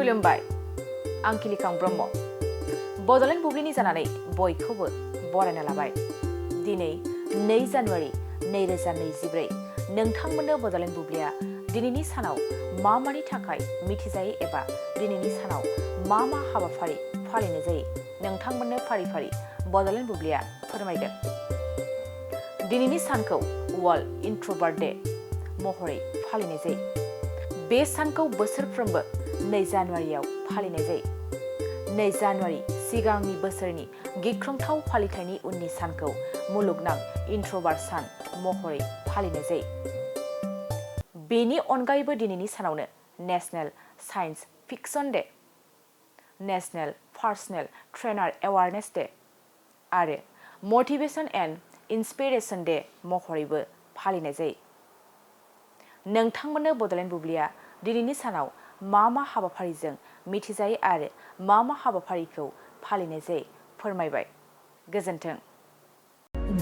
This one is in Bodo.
खुलुमबाय आं किलिखां ब्रह्म बड'लेण्ड बुब्लिनि जानानै बयखौबो बरायना लाबाय दिनै 2 जानुवारि 2024 नोंथांमोननो बड'लेण्ड बुब्लिया दिनैनि सानाव मा मानि थाखाय मिथिजायो एबा दिनैनि सानाव मा हाबाफारि फालिनाय जायो नोंथांमोननो फारि फारि बड'लेण्ड बुब्लिया फोरमायगोन दिनैनि सानखौ वर्ल्ड इन्ट्रोभार्ट डे महरै फालिनाय जायो बे सानखौ बोसोरफ्रोमबो 2 जानुवारियाव फालिनाय जायो 2 जानुवारि सिगांनि बोसोरनि गिख्रंथाव फालिथायनि उननि सानखौ मुलुगनां इन्ट्रोभार्ट सान महरै फालिनाय जायो बेनि अनगायैबो दिनैनि सानावनो national science fiction day national personal trainer awareness day आरो मोटिवेशन एन्ड इन्सपिरेशन डे महरैबो फालिनाय जायो नोंथांमोननो बड'लेण्ड बुब्लिया दिनैनि सानाव मा हाबाफारिजों मिथिजायो आरो मा हाबाफारिखौ फालिनाय जायो फोरमायबाय गोजोन्थों।